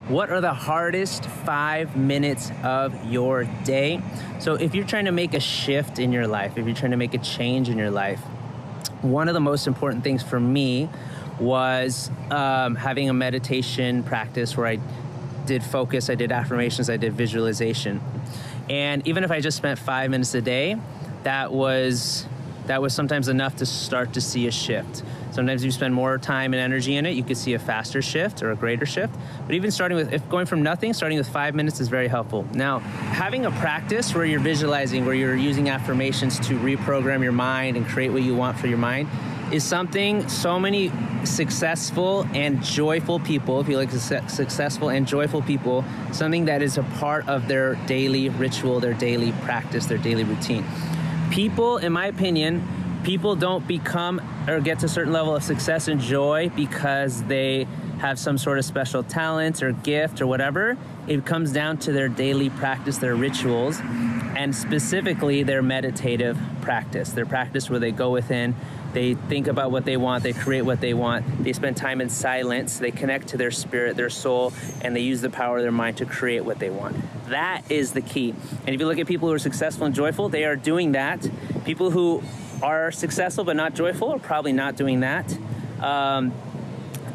What are the hardest 5 minutes of your day? So if you're trying to make a shift in your life, if you're trying to make a change in your life, one of the most important things for me was having a meditation practice where I did focus, I did affirmations, I did visualization. And even if I just spent 5 minutes a day, that was sometimes enough to start to see a shift. Sometimes if you spend more time and energy in it, you could see a faster shift or a greater shift. But even going from nothing, starting with 5 minutes is very helpful. Now, having a practice where you're visualizing, where you're using affirmations to reprogram your mind and create what you want for your mind is something so many successful and joyful people, if you like successful and joyful people, something that is a part of their daily ritual, their daily practice, their daily routine. People, in my opinion, people don't become or get to a certain level of success and joy because they have some sort of special talent or gift or whatever. It comes down to their daily practice, their rituals, and specifically their meditative practice. Their practice where they go within, they think about what they want, they create what they want, they spend time in silence, they connect to their spirit, their soul, and they use the power of their mind to create what they want. That is the key. And if you look at people who are successful and joyful, they are doing that. People who are successful but not joyful are probably not doing that.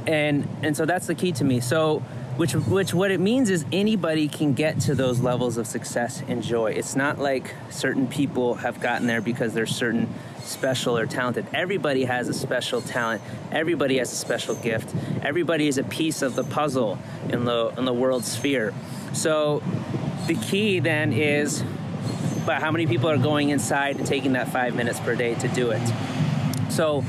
And so that's the key to me. So which what it means is anybody can get to those levels of success and joy. It's not like certain people have gotten there because they're certain special or talented. Everybody has a special talent. Everybody has a special gift. Everybody is a piece of the puzzle in the world sphere. So the key then is about how many people are going inside and taking that 5 minutes per day to do it. So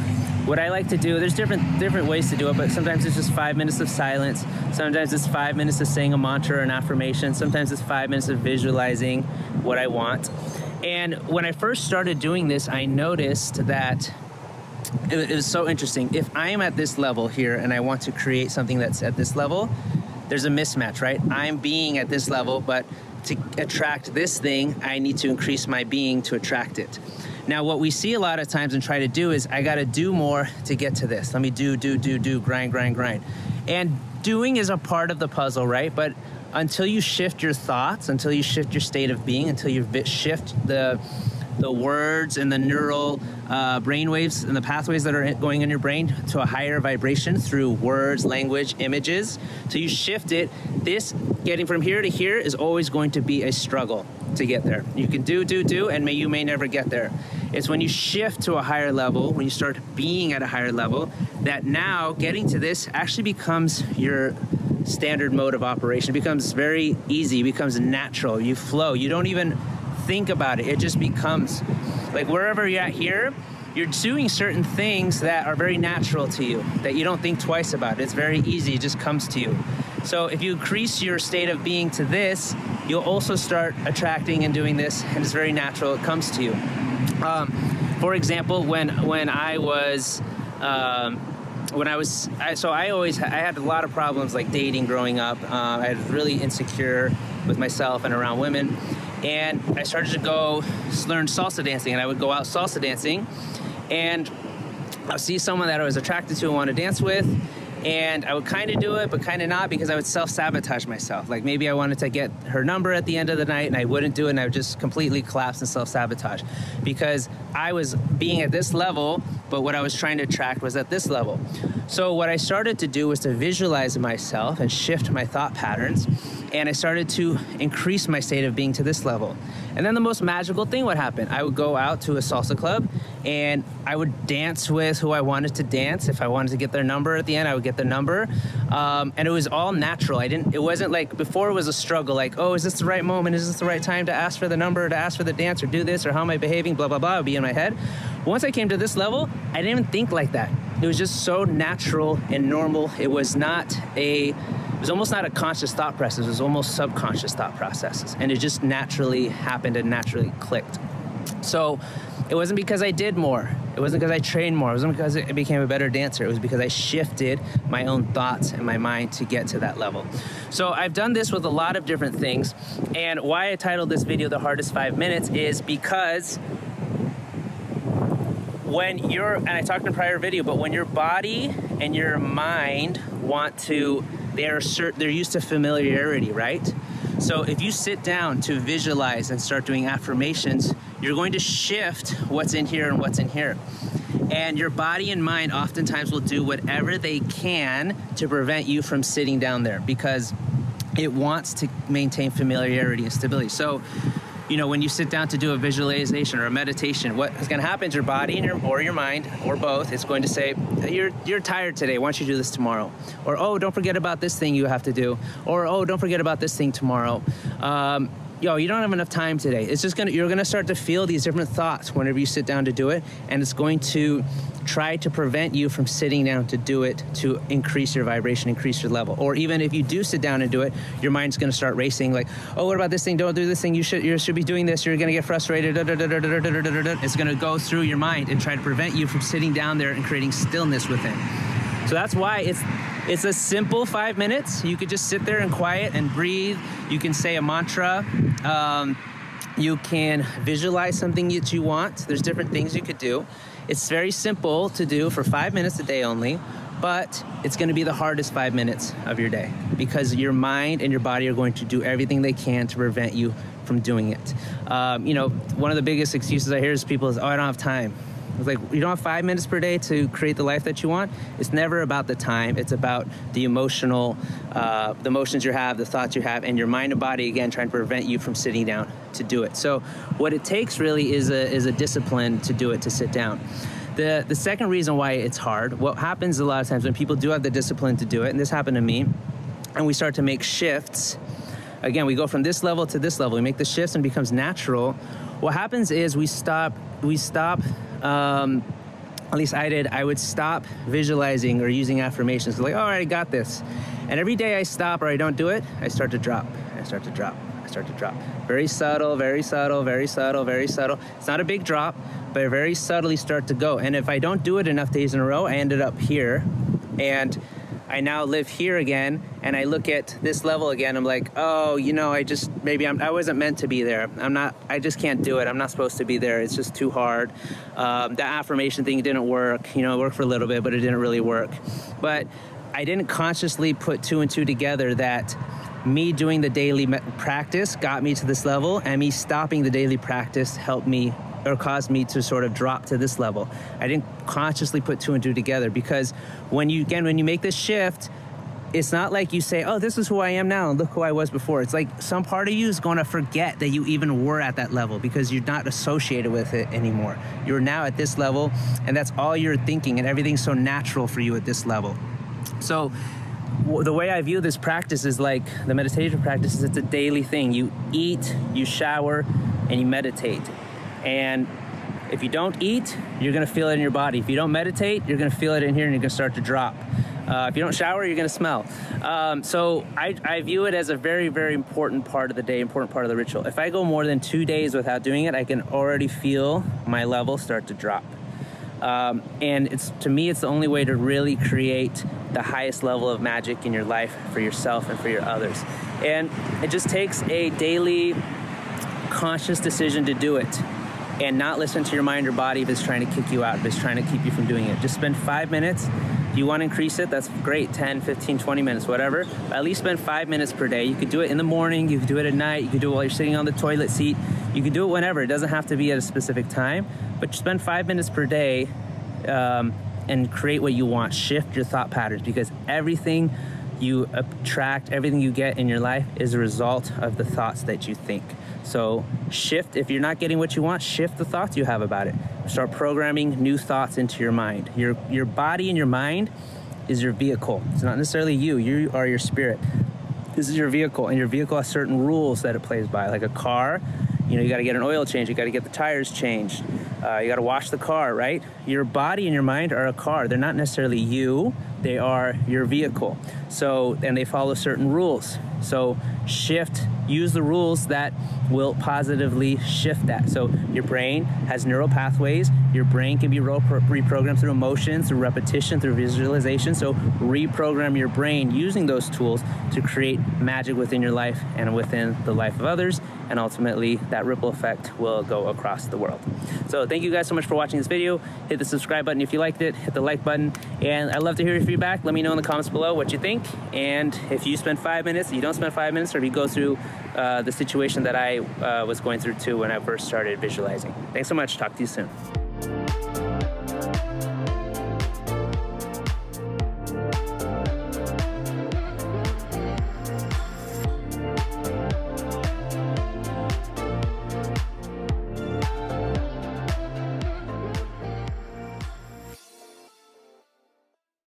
what I like to do, there's different ways to do it, but sometimes it's just 5 minutes of silence. Sometimes it's 5 minutes of saying a mantra or an affirmation. Sometimes it's 5 minutes of visualizing what I want. And when I first started doing this, I noticed that it was so interesting. If I am at this level here and I want to create something that's at this level, there's a mismatch, right? I'm being at this level, but to attract this thing, I need to increase my being to attract it. Now, what we see a lot of times and try to do is, I gotta do more to get to this. Let me do, grind. And doing is a part of the puzzle, right? But until you shift your thoughts, until you shift your state of being, until you shift the words and the neural brain waves and the pathways that are going in your brain to a higher vibration through words, language, images. So you shift it. This getting from here to here is always going to be a struggle to get there. You can do, and you may never get there. It's when you shift to a higher level, when you start being at a higher level, that now getting to this actually becomes your standard mode of operation. It becomes very easy, it becomes natural. You flow. You don't even think about it. It just becomes like wherever you're at here, you're doing certain things that are very natural to you, that you don't think twice about. It's very easy. It just comes to you. So if you increase your state of being to this, you'll also start attracting and doing this, and it's very natural. It comes to you. For example, I had a lot of problems like dating growing up. I was really insecure with myself and around women. And I started to learn salsa dancing, and I would go out salsa dancing, and I'll see someone that I was attracted to and want to dance with, and I would kind of do it, but kind of not, because I would self-sabotage myself. Like maybe I wanted to get her number at the end of the night, and I wouldn't do it, and I would just completely collapse and self-sabotage, because I was being at this level, but what I was trying to attract was at this level. So what I started to do was to visualize myself and shift my thought patterns, and I started to increase my state of being to this level. And then the most magical thing would happen. I would go out to a salsa club, and I would dance with who I wanted to dance. If I wanted to get their number at the end, I would get their number. And it was all natural. It wasn't like, before it was a struggle, like, oh, is this the right moment? Is this the right time to ask for the number, to ask for the dance, or do this, or how am I behaving, blah, blah, blah, it would be in my head. Once I came to this level, I didn't even think like that. It was just so natural and normal. It was almost not a conscious thought process. It was almost subconscious thought processes. And it just naturally happened and naturally clicked. So it wasn't because I did more. It wasn't because I trained more. It wasn't because I became a better dancer. It was because I shifted my own thoughts and my mind to get to that level. So I've done this with a lot of different things. And why I titled this video The Hardest 5 Minutes is because and I talked in a prior video, but when your body and your mind they're used to familiarity, right? So if you sit down to visualize and start doing affirmations, you're going to shift what's in here and what's in here. And your body and mind oftentimes will do whatever they can to prevent you from sitting down there, because it wants to maintain familiarity and stability. So, you know, when you sit down to do a visualization or a meditation, what is going to happen is your body and your mind, or both, it's going to say, you're tired today, why don't you do this tomorrow? Or, oh, don't forget about this thing you have to do. Or, oh, don't forget about this thing tomorrow. Yo, you don't have enough time today. It's just you're gonna start to feel these different thoughts whenever you sit down to do it, and it's going to try to prevent you from sitting down to do it, to increase your vibration, increase your level. Or even if you do sit down and do it, your mind's gonna start racing, like, oh, what about this thing? Don't do this thing. You should be doing this. You're gonna get frustrated. It's gonna go through your mind and try to prevent you from sitting down there and creating stillness within. So that's why it's a simple 5 minutes. You could just sit there and quiet and breathe. You can say a mantra. You can visualize something that you want. There's different things you could do. It's very simple to do for 5 minutes a day only, but it's going to be the hardest 5 minutes of your day, because your mind and your body are going to do everything they can to prevent you from doing it. You know, one of the biggest excuses I hear is people is, oh, I don't have time. It's like, you don't have 5 minutes per day to create the life that you want. It's never about the time. It's about the emotions you have, the thoughts you have, and your mind and body, again, trying to prevent you from sitting down to do it. So what it takes really is a discipline to do it, to sit down. The second reason why it's hard, what happens a lot of times when people do have the discipline to do it, and this happened to me, and we start to make shifts. Again, we go from this level to this level. We make the shifts and it becomes natural. What happens is we stop, at least I did, I would stop visualizing or using affirmations. Like, oh, all right, I got this. And every day I stop or I don't do it, I start to drop. I start to drop. I start to drop. Very subtle, very subtle, very subtle, very subtle. It's not a big drop, but I very subtly start to go. And if I don't do it enough days in a row, I ended up here. And I now live here again, and I look at this level again. I'm like, oh, you know, I wasn't meant to be there. I just can't do it. I'm not supposed to be there. It's just too hard. The affirmation thing didn't work. You know, it worked for a little bit, but it didn't really work. But I didn't consciously put two and two together that me doing the daily practice got me to this level, and me stopping the daily practice helped me or caused me to sort of drop to this level. I didn't consciously put two and two together, because when you make this shift, it's not like you say, oh, this is who I am now and look who I was before. It's like some part of you is going to forget that you even were at that level, because you're not associated with it anymore. You're now at this level, and that's all you're thinking, and everything's so natural for you at this level. So the way I view this practice is like the meditation practice is it's a daily thing. You eat, you shower, and you meditate. And if you don't eat, you're gonna feel it in your body. If you don't meditate, you're gonna feel it in here and you're gonna start to drop. If you don't shower, you're gonna smell. So I view it as a very, very important part of the day, important part of the ritual. If I go more than 2 days without doing it, I can already feel my level start to drop. And to me, it's the only way to really create the highest level of magic in your life for yourself and for your others. And it just takes a daily conscious decision to do it, and not listen to your mind or body if it's trying to kick you out, if it's trying to keep you from doing it. Just spend 5 minutes. If you want to increase it, that's great, 10, 15, 20 minutes, whatever. But at least spend 5 minutes per day. You could do it in the morning, you could do it at night, you could do it while you're sitting on the toilet seat. You can do it whenever. It doesn't have to be at a specific time, but spend 5 minutes per day and create what you want. Shift your thought patterns, because everything you attract, everything you get in your life is a result of the thoughts that you think. So shift, if you're not getting what you want, shift the thoughts you have about it. Start programming new thoughts into your mind. Your body and your mind is your vehicle. It's not necessarily you. You are your spirit. This is your vehicle, and your vehicle has certain rules that it plays by. Like a car, you know, you got to get an oil change. You got to get the tires changed. You got to wash the car, right? Your body and your mind are a car. They're not necessarily you. They are your vehicle. So, and they follow certain rules. So use the rules that will positively shift that. So your brain has neural pathways. Your brain can be reprogrammed through emotions, through repetition, through visualization. So reprogram your brain using those tools to create magic within your life and within the life of others. And ultimately, that ripple effect will go across the world. So thank you guys so much for watching this video. Hit the subscribe button if you liked it, hit the like button, and I'd love to hear your feedback. Let me know in the comments below what you think. And if you spend 5 minutes, you don't spend 5 minutes, or if you go through the situation that I was going through too when I first started visualizing. Thanks so much. Talk to you soon.